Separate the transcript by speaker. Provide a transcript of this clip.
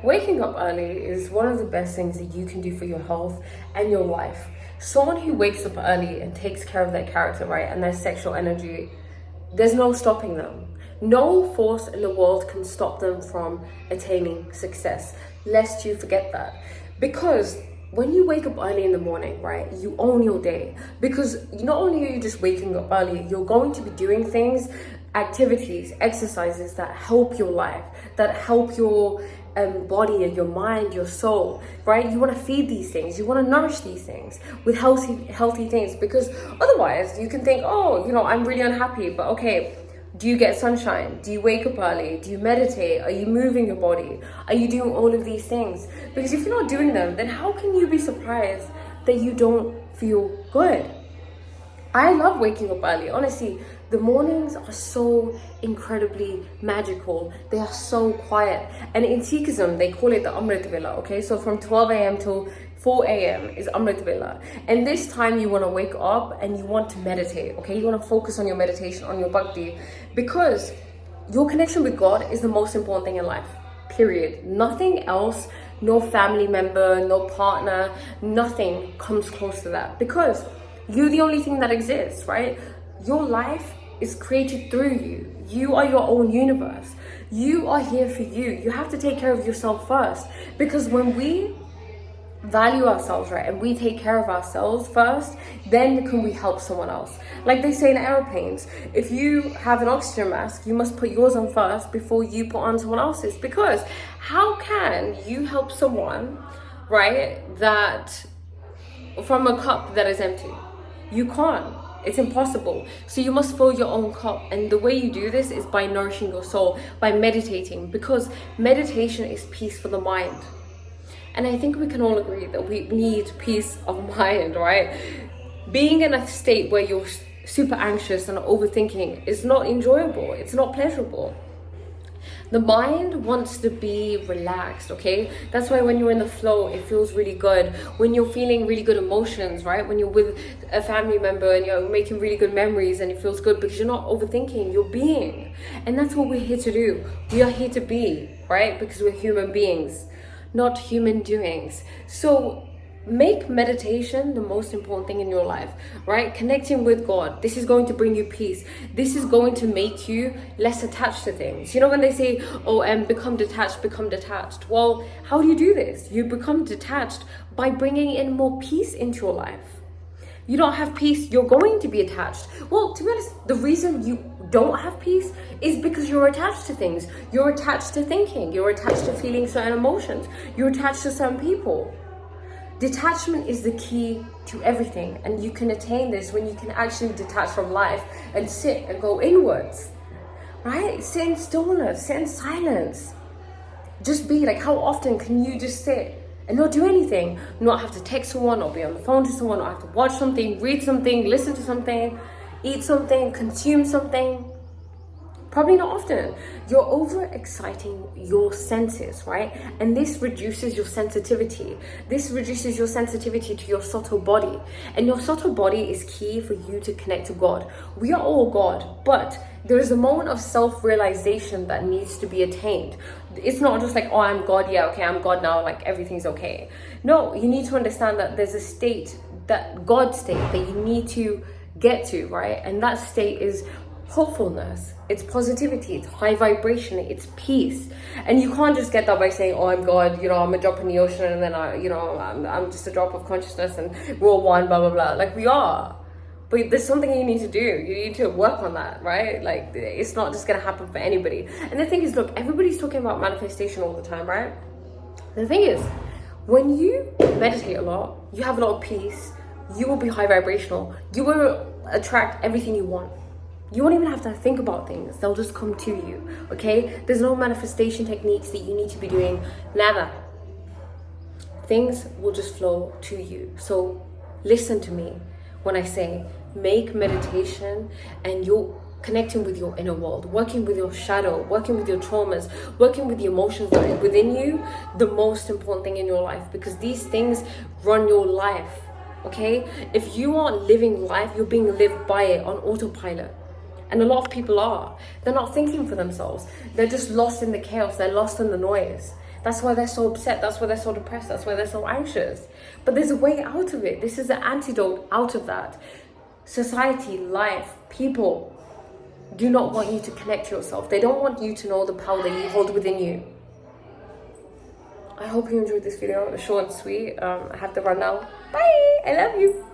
Speaker 1: Waking up early is one of the best things that you can do for your health and your life. Someone who wakes up early and takes care of their character, right, and their sexual energy, there's no stopping them. No force in the world can stop them from attaining success, lest you forget that. Because when you wake up early in the morning, right, you own your day. Because not only are you just waking up early, you're going to be doing things, activities, exercises that help your life, that help your body and your mind, your soul, right? You want to feed these things, you want to nourish these things with healthy things, because otherwise you can think, oh, I'm really unhappy. But okay, do you get sunshine? Do you wake up early? Do you meditate? Are you moving your body? Are you doing all of these things? Because if you're not doing them, then how can you be surprised that you don't feel good? I love waking up early. Honestly, the mornings are so incredibly magical. They are so quiet. And in Sikhism, they call it the Amrit Vayla, okay? So from 12 a.m. till 4 a.m. is Amrit Vayla. And this time you want to wake up and you want to meditate, okay? You want to focus on your meditation, on your bhakti, because your connection with God is the most important thing in life, period. Nothing else, no family member, no partner, nothing comes close to that, because you're the only thing that exists, right? Your life is created through you. You are your own universe. You are here for you. You have to take care of yourself first, because when we value ourselves, right, and we take care of ourselves first, then can we help someone else. Like they say in airplanes, if you have an oxygen mask, you must put yours on first before you put on someone else's, because how can you help someone, right, that from a cup that is empty? You can't. It's impossible. So you must fill your own cup. And the way you do this is by nourishing your soul, by meditating, because meditation is peace for the mind. And I think we can all agree that we need peace of mind, right? Being in a state where you're super anxious and overthinking is not enjoyable. It's not pleasurable. The mind wants to be relaxed, okay? That's why when you're in the flow, it feels really good. When you're feeling really good emotions, right? When you're with a family member and you're making really good memories and it feels good because you're not overthinking, you're being. And that's what we're here to do. We are here to be, right? Because we're human beings, not human doings. So make meditation the most important thing in your life, right? Connecting with God. This is going to bring you peace. This is going to make you less attached to things. You know, when they say, become detached, become detached. Well, how do you do this? You become detached by bringing in more peace into your life. You don't have peace, you're going to be attached. Well, to be honest, the reason you don't have peace is because you're attached to things. You're attached to thinking. You're attached to feeling certain emotions. You're attached to certain people. Detachment is the key to everything, and you can attain this when you can actually detach from life and sit and go inwards, right? Sit in stillness, sit in silence. Just be. Like, how often can you just sit and not do anything? Not have to text someone or be on the phone to someone, or have to watch something, read something, listen to something, eat something, consume something. Probably not often. You're overexciting your senses, right? And this reduces your sensitivity. This reduces your sensitivity to your subtle body. And your subtle body is key for you to connect to God. We are all God, but there is a moment of self-realization that needs to be attained. It's not just like, oh, I'm God, yeah, okay, I'm God now, like everything's okay. No, you need to understand that there's a state, that God state that you need to get to, right? And that state is hopefulness, it's positivity, it's high vibration, it's peace. And you can't just get that by saying, oh, I'm God, I'm a drop in the ocean, and then I'm just a drop of consciousness and we're all one, blah blah blah. Like, we are, but there's something you need to do. You need to work on that, right? Like, it's not just gonna happen for anybody. And the thing is, look, everybody's talking about manifestation all the time, right? The thing is, when you meditate a lot, you have a lot of peace, you will be high vibrational, you will attract everything you want. You won't even have to think about things. They'll just come to you, okay? There's no manifestation techniques that you need to be doing. Nada. Things will just flow to you. So listen to me when I say make meditation, and you're connecting with your inner world, working with your shadow, working with your traumas, working with the emotions that are within you, the most important thing in your life, because these things run your life, okay? If you are living life, you're being lived by it on autopilot. And a lot of people are. They're not thinking for themselves. They're just lost in the chaos. They're lost in the noise. That's why they're so upset. That's why they're so depressed. That's why they're so anxious. But there's a way out of it. This is the antidote out of that. Society, life, people do not want you to connect to yourself. They don't want you to know the power that you hold within you. I hope you enjoyed this video. It was short and sweet. I have to run now. Bye. I love you.